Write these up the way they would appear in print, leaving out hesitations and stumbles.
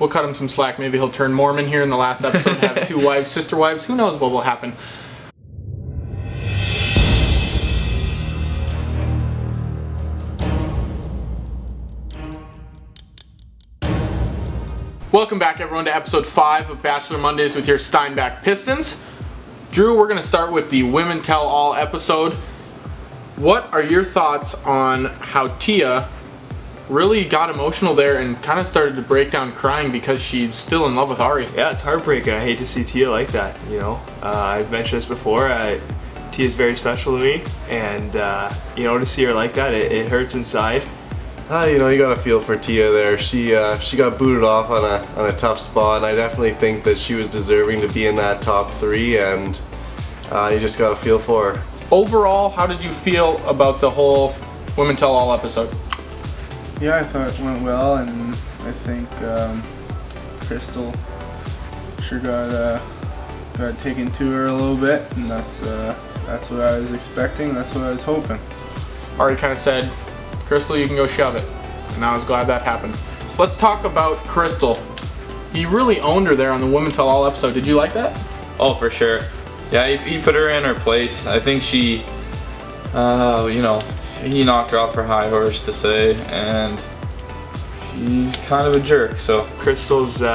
We'll cut him some slack. Maybe he'll turn Mormon here in the last episode, have 2 wives, sister wives. Who knows what will happen. Welcome back, everyone, to episode 5 of Bachelor Mondays with your Steinbach Pistons. Drew, we're going to start with the Women Tell All episode. What are your thoughts on how Tia really got emotional there and kind of started to break down crying because she's still in love with Arie? Yeah, it's heartbreaking. I hate to see Tia like that, you know. I've mentioned this before. Tia's very special to me, and you know, to see her like that, it hurts inside. You know, you gotta feel for Tia there. She got booted off on a tough spot, and I definitely think that she was deserving to be in that top 3, and you just gotta feel for her. Overall, how did you feel about the whole Women Tell All episode? Yeah, I thought it went well, and I think Crystal sure got taken to her a little bit, and that's what I was expecting. That's what I was hoping. Arie kind of said, "Crystal, you can go shove it," and I was glad that happened. Let's talk about Crystal. He really owned her there on the Women Tell All episode. Did you like that? Oh, for sure. Yeah, he put her in her place. I think she, you know, he knocked her off her high horse, to say, and she's kind of a jerk. So Crystal's, you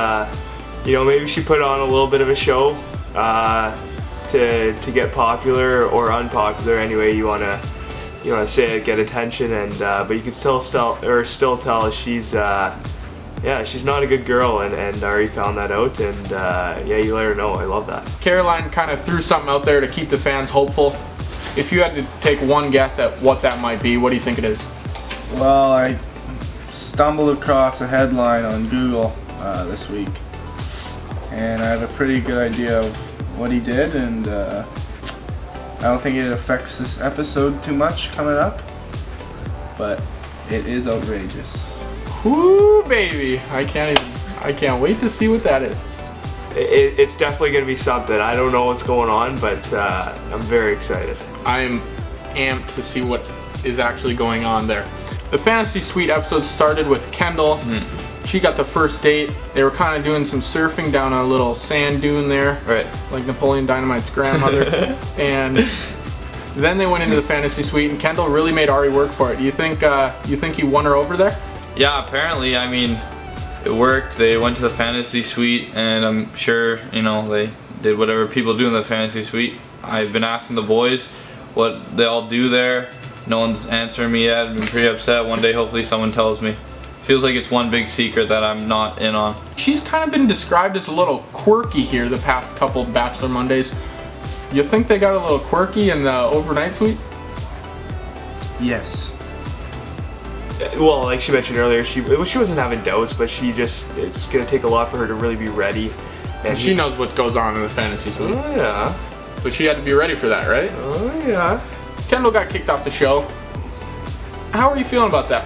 know, maybe she put on a little bit of a show to get popular or unpopular. Anyway, you wanna say it, get attention, and but you can still tell she's yeah, she's not a good girl, and Arie found that out, and yeah, you let her know. I love that. Caroline kind of threw something out there to keep the fans hopeful. If you had to take one guess at what that might be, what do you think it is? Well, I stumbled across a headline on Google this week, and I have a pretty good idea of what he did, and I don't think it affects this episode too much coming up, but it is outrageous. Whoo, baby! I can't wait to see what that is. It's definitely going to be something. I don't know what's going on, but I'm very excited. I am amped to see what is actually going on there. The Fantasy Suite episode started with Kendall. She got the first date. They were kind of doing some surfing down a little sand dune there, right, like Napoleon Dynamite's grandmother. And then they went into the Fantasy Suite, and Kendall really made Arie work for it. You think he won her over there? Yeah, apparently. I mean, it worked. They went to the Fantasy Suite, and I'm sure, you know, they did whatever people do in the Fantasy Suite. I've been asking the boys what they all do there. No one's answering me yet. I've been pretty upset. One day, hopefully, someone tells me. Feels like it's one big secret that I'm not in on. She's kind of been described as a little quirky here the past couple Bachelor Mondays. You think they got a little quirky in the overnight suite? Yes. Well, like she mentioned earlier, she wasn't having doubts, but it's gonna take a lot for her to really be ready. And she knows what goes on in the Fantasy Suite. Oh yeah. So she had to be ready for that, right? Oh yeah. Kendall got kicked off the show. How are you feeling about that?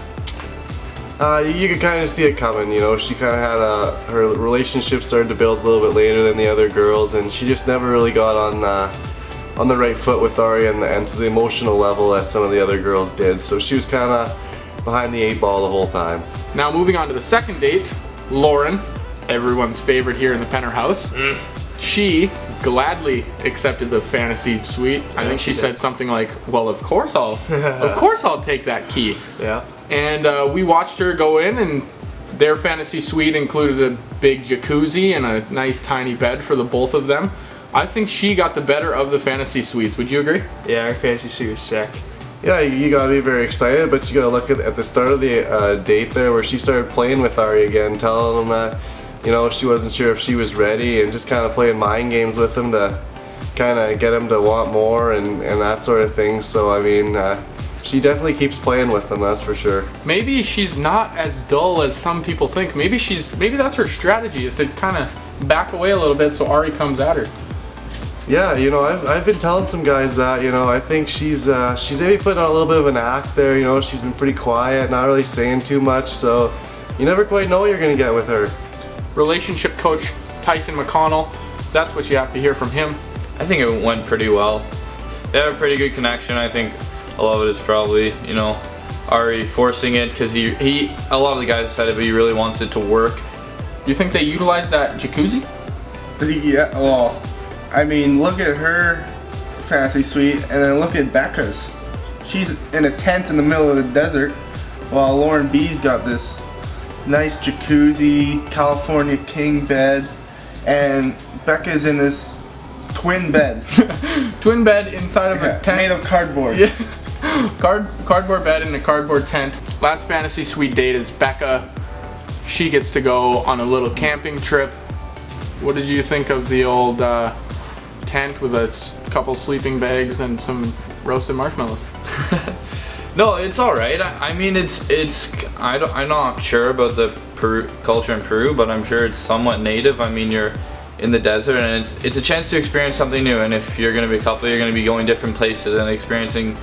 You could kind of see it coming, you know. She kind of had her relationship started to build a little bit later than the other girls, and she just never really got on the right foot with Arie and to the emotional level that some of the other girls did. So she was kind of behind the 8 ball the whole time. Now moving on to the second date, Lauren, everyone's favorite here in the Penner house. She gladly accepted the Fantasy Suite. I think she said something like, "Well, of course I'll take that key." Yeah. And we watched her go in, and their Fantasy Suite included a big jacuzzi and a nice tiny bed for the both of them. I think she got the better of the Fantasy Suites. Would you agree? Yeah, our Fantasy Suite was sick. Yeah, you gotta be very excited, but you gotta look at the start of the date there where she started playing with Arie again, telling him that, you know, she wasn't sure if she was ready, and just kind of playing mind games with him to kind of get him to want more and that sort of thing. So, I mean, she definitely keeps playing with them, that's for sure. Maybe she's not as dull as some people think. Maybe that's her strategy, is to kind of back away a little bit so Arie comes at her. Yeah, you know, I've been telling some guys that, you know, I think she's maybe putting on a little bit of an act there, you know. She's been pretty quiet, not really saying too much, so you never quite know what you're gonna get with her. Relationship coach Tyson McConnell, that's what you have to hear from him. I think it went pretty well. They have a pretty good connection. I think a lot of it is probably, you know, Arie forcing it, because a lot of the guys said it, but he really wants it to work. Do you think they utilize that jacuzzi? Yeah, well, I mean, look at her fantasy suite, and then look at Becca's. She's in a tent in the middle of the desert, while Lauren B's got this nice jacuzzi, California king bed, and Becca's in this twin bed. Twin bed inside of a tent. Made of cardboard. Yeah. Cardboard bed in a cardboard tent. Last fantasy suite date is Becca. She gets to go on a little camping trip. What did you think of the old tent with a couple sleeping bags and some roasted marshmallows? No, it's all right. I mean, I'm not sure about the culture in Peru, but I'm sure it's somewhat native. I mean, you're in the desert, and it's a chance to experience something new. And if you're going to be a couple, you're going to be going different places and experiencing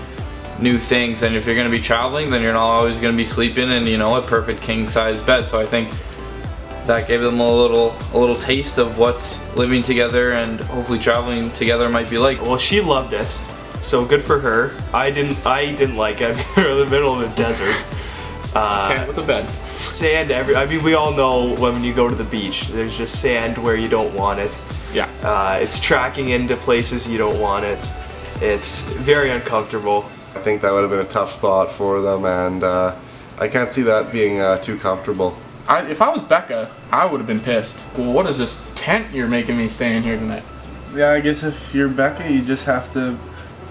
new things. And if you're going to be traveling, then you're not always going to be sleeping in, you know, a perfect king-size bed. So I think that gave them a little taste of what living together and hopefully traveling together might be like. Well, she loved it, so good for her. I didn't like it. We're in the middle of the desert. Tent with a bed. Sand I mean, we all know when you go to the beach, there's just sand where you don't want it. Yeah. It's tracking into places you don't want it. It's very uncomfortable. I think that would have been a tough spot for them, and I can't see that being too comfortable. If I was Becca, I would have been pissed. Well, what is this tent you're making me stay in here tonight? Yeah, I guess if you're Becca, you just have to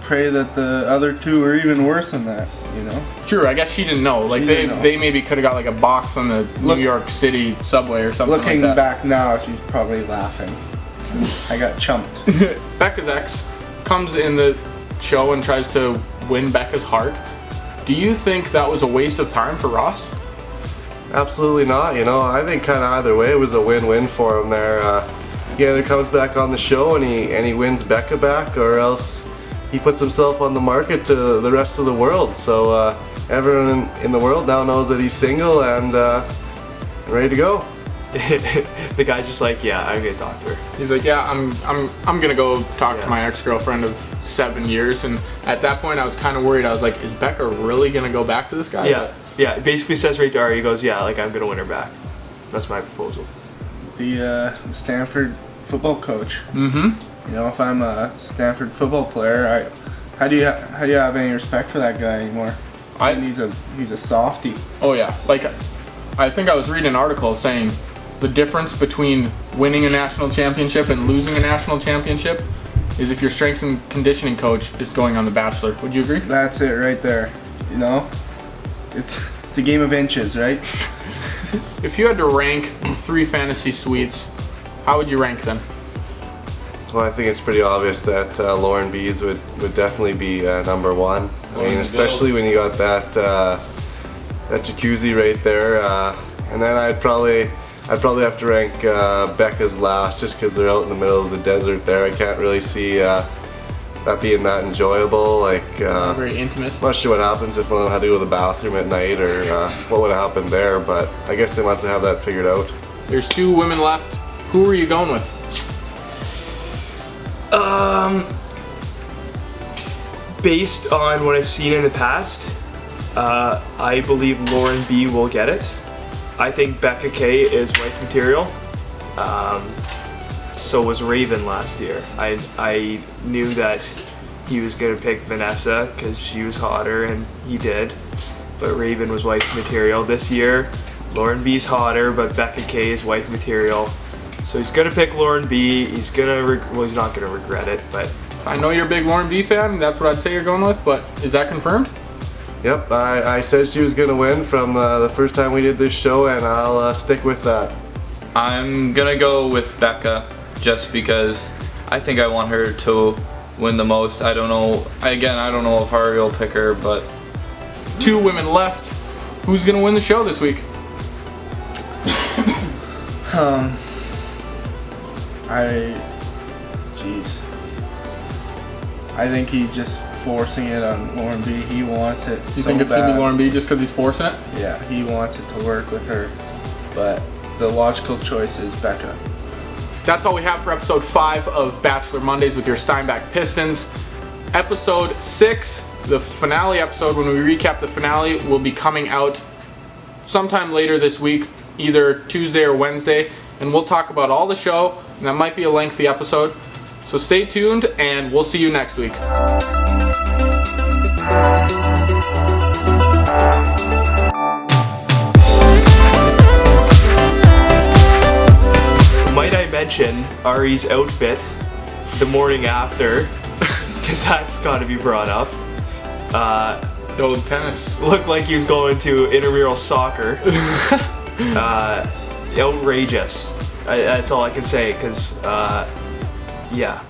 pray that the other two are even worse than that, you know? True, I guess she didn't know. Like, they maybe could have got like a box on the New York City subway or something like that. Looking back now, she's probably laughing. I got chumped. Becca's ex comes in the show and tries to win Becca's heart. Do you think that was a waste of time for Ross? Absolutely not. You know, I think kind of either way it was a win-win for him there. He either comes back on the show and he wins Becca back, or else he puts himself on the market to the rest of the world. So everyone in the world now knows that he's single and ready to go. The guy's just like, yeah, I'm gonna talk to her. He's like, yeah, I'm gonna go talk to my ex-girlfriend of 7 years, and at that point I was kind of worried. I was like, is Becca really gonna go back to this guy? Yeah. Yeah, it basically says right to Arie, he goes, yeah, like, I'm going to win her back. That's my proposal. The Stanford football coach. Mm-hmm. You know, if I'm a Stanford football player, how do you have any respect for that guy anymore? He's a softie. Oh yeah, like, I think I was reading an article saying the difference between winning a national championship and losing a national championship is if your strength and conditioning coach is going on The Bachelor. Would you agree? That's it right there. You know? It's a game of inches, right? If you had to rank 3 fantasy suites, how would you rank them? Well, I think it's pretty obvious that Lauren B's would definitely be number one. I mean, especially when you got that jacuzzi right there, and then I'd probably have to rank Becca's last, just because they're out in the middle of the desert there. I can't really see that being that enjoyable. Like, very intimate. I'm not sure what happens if one of them had to go to the bathroom at night, or what would have happened there, but I guess they must have that figured out. There's 2 women left. Who are you going with? Based on what I've seen in the past, I believe Lauren B will get it. I think Becca K is wife material. So was Raven last year. I knew that he was going to pick Vanessa because she was hotter, and he did. But Raven was wife material. This year, Lauren B's hotter, but Becca K is wife material. So he's going to pick Lauren B. He's not going to regret it, but... I know you're a big Lauren B fan. That's what I'd say you're going with, but is that confirmed? Yep, I said she was going to win from the first time we did this show, and I'll stick with that. I'm going to go with Becca, just because I think I want her to win the most. I don't know, again, I don't know if Arie will pick her, but... 2 women left. Who's going to win the show this week? Jeez. I think he's just forcing it on Lauren B. He wants it You think it's going to be Lauren B just because he's forcing it? Yeah, he wants it to work with her. But the logical choice is Becca. That's all we have for episode 5 of Bachelor Mondays with your Steinbach Pistons. Episode 6, the finale episode, when we recap the finale, will be coming out sometime later this week. either Tuesday or Wednesday, and we'll talk about all the show, and that might be a lengthy episode. So stay tuned, and we'll see you next week. Might I mention Arie's outfit the morning after, because that's got to be brought up. The old tennis. Looked like he was going to intramural soccer. Outrageous. That's all I can say, because, yeah.